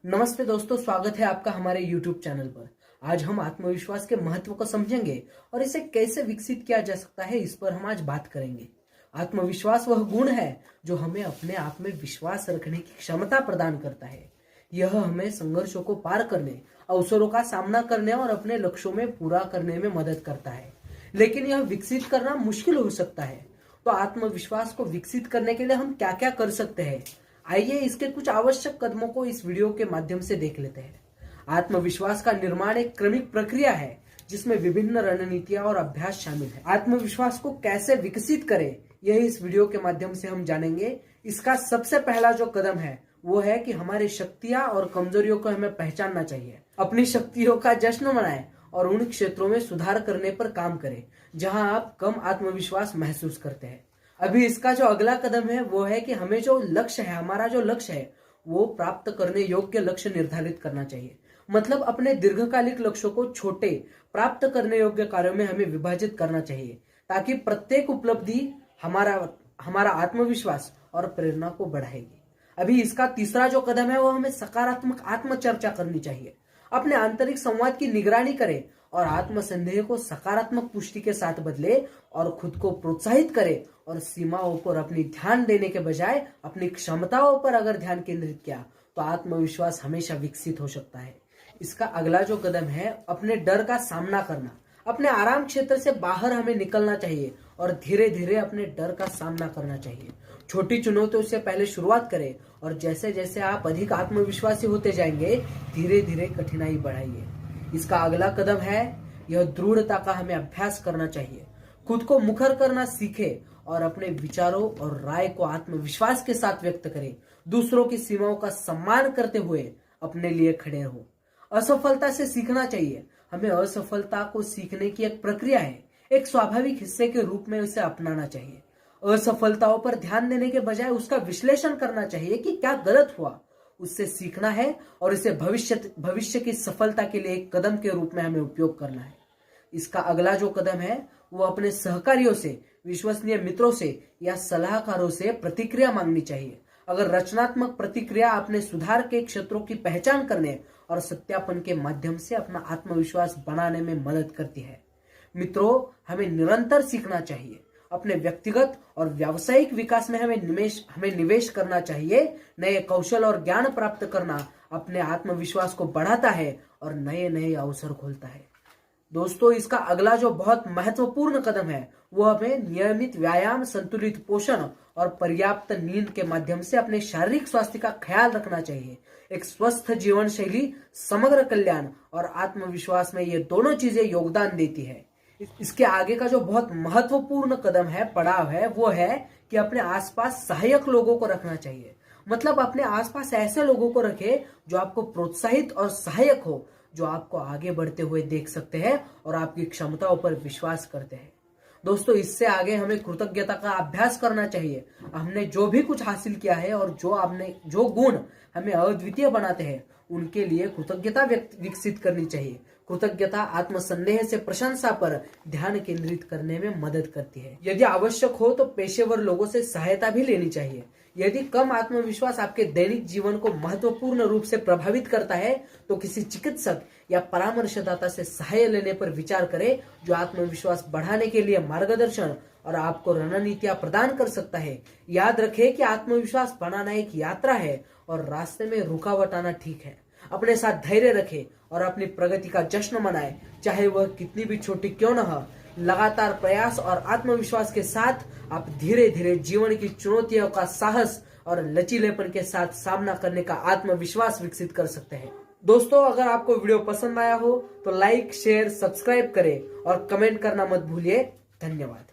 नमस्ते दोस्तों, स्वागत है आपका हमारे YouTube चैनल पर। आज हम आत्मविश्वास के महत्व को समझेंगे और इसे कैसे विकसित किया जा सकता है, इस पर हम आज बात करेंगे। आत्मविश्वास वह गुण है जो हमें अपने आप में विश्वास रखने की क्षमता प्रदान करता है। यह हमें संघर्षों को पार करने, अवसरों का सामना करने और अपने लक्ष्यों में पूरा करने में मदद करता है। लेकिन यह विकसित करना मुश्किल हो सकता है। तो आत्मविश्वास को विकसित करने के लिए हम क्या क्या कर सकते हैं, आइए इसके कुछ आवश्यक कदमों को इस वीडियो के माध्यम से देख लेते हैं। आत्मविश्वास का निर्माण एक क्रमिक प्रक्रिया है जिसमें विभिन्न रणनीतियां और अभ्यास शामिल है। आत्मविश्वास को कैसे विकसित करें, यह इस वीडियो के माध्यम से हम जानेंगे। इसका सबसे पहला जो कदम है वो है कि हमारी शक्तियां और कमजोरियों को हमें पहचानना चाहिए। अपनी शक्तियों का जश्न मनाएं और उन क्षेत्रों में सुधार करने पर काम करें जहां आप कम आत्मविश्वास महसूस करते हैं। अभी इसका जो अगला कदम है वो है कि हमें जो लक्ष्य है, हमारा जो लक्ष्य है वो प्राप्त करने योग्य लक्ष्य निर्धारित करना चाहिए। मतलब अपने दीर्घकालिक लक्ष्यों को छोटे प्राप्त करने योग्य कार्यों में हमें विभाजित करना चाहिए, ताकि प्रत्येक उपलब्धि हमारा आत्मविश्वास और प्रेरणा को बढ़ाएगी। अभी इसका तीसरा जो कदम है वो हमें सकारात्मक आत्मचर्चा करनी चाहिए। अपने आंतरिक संवाद की निगरानी करें और आत्मसंदेह को सकारात्मक पुष्टि के साथ बदले और खुद को प्रोत्साहित करें और सीमाओं पर अपनी ध्यान देने के बजाय अपनी क्षमताओं पर अगर ध्यान केंद्रित किया तो आत्मविश्वास हमेशा विकसित हो सकता है। इसका अगला जो कदम है अपने डर का सामना करना। अपने आराम क्षेत्र से बाहर हमें निकलना चाहिए और धीरे धीरे अपने डर का सामना करना चाहिए। छोटी चुनौतियों से पहले शुरुआत करें और जैसे जैसे आप अधिक आत्मविश्वासी होते जाएंगे धीरे धीरे कठिनाई बढ़ाइए। इसका अगला कदम है यह दृढ़ता का हमें अभ्यास करना चाहिए। खुद को मुखर करना सीखे और अपने विचारों और राय को आत्मविश्वास के साथ व्यक्त करें। दूसरों की सीमाओं का सम्मान करते हुए अपने लिए खड़े रहो। असफलता से सीखना चाहिए। हमें असफलता को सीखने की एक प्रक्रिया है, एक स्वाभाविक हिस्से के रूप में उसे अपनाना चाहिए। असफलताओं पर ध्यान देने के बजाय उसका विश्लेषण करना चाहिए कि क्या गलत हुआ, उससे सीखना है और इसे भविष्य की सफलता के लिए एक कदम के रूप में हमें उपयोग करना है। इसका अगला जो कदम है वो अपने सहकारियों से, विश्वसनीय मित्रों से या सलाहकारों से प्रतिक्रिया मांगनी चाहिए। अगर रचनात्मक प्रतिक्रिया अपने सुधार के क्षेत्रों की पहचान करने और सत्यापन के माध्यम से अपना आत्मविश्वास बनाने में मदद करती है। मित्रों, हमें निरंतर सीखना चाहिए। अपने व्यक्तिगत और व्यावसायिक विकास में हमें निवेश करना चाहिए। नए कौशल और ज्ञान प्राप्त करना अपने आत्मविश्वास को बढ़ाता है और नए नए अवसर खोलता है। दोस्तों, इसका अगला जो बहुत महत्वपूर्ण कदम है वो हमें नियमित व्यायाम, संतुलित पोषण और पर्याप्त नींद के माध्यम से अपने शारीरिक स्वास्थ्य का ख्याल रखना चाहिए। एक स्वस्थ जीवन शैली समग्र कल्याण और आत्मविश्वास में ये दोनों चीजें योगदान देती है। इसके आगे का जो बहुत महत्वपूर्ण कदम है, पड़ाव है, वो है कि अपने आसपास सहायक लोगों को रखना चाहिए। मतलब अपने आसपास ऐसे लोगों को रखें जो आपको प्रोत्साहित और सहायक हो, जो आपको आगे बढ़ते हुए देख सकते हैं और आपकी क्षमताओं पर विश्वास करते हैं। दोस्तों, इससे आगे हमें कृतज्ञता का अभ्यास करना चाहिए। हमने जो भी कुछ हासिल किया है और जो गुण हमें अद्वितीय बनाते हैं उनके लिए कृतज्ञता विकसित करनी चाहिए। कृतज्ञता आत्मसंदेह से प्रशंसा पर ध्यान केंद्रित करने में मदद करती है। यदि आवश्यक हो तो पेशेवर लोगों से सहायता भी लेनी चाहिए। यदि कम आत्मविश्वास आपके दैनिक जीवन को महत्वपूर्ण रूप से प्रभावित करता है तो किसी चिकित्सक या परामर्शदाता से सहायता लेने पर विचार करें, जो आत्मविश्वास बढ़ाने के लिए मार्गदर्शन और आपको रणनीतियां प्रदान कर सकता है। याद रखें कि आत्मविश्वास बनाना एक यात्रा है और रास्ते में रुकावट आना ठीक है। अपने साथ धैर्य रखें और अपनी प्रगति का जश्न मनाएं, चाहे वह कितनी भी छोटी क्यों न हो। लगातार प्रयास और आत्मविश्वास के साथ आप धीरे धीरे जीवन की चुनौतियों का साहस और लचीलेपन के साथ सामना करने का आत्मविश्वास विकसित कर सकते हैं। दोस्तों, अगर आपको वीडियो पसंद आया हो तो लाइक, शेयर, सब्सक्राइब करें और कमेंट करना मत भूलिए। धन्यवाद।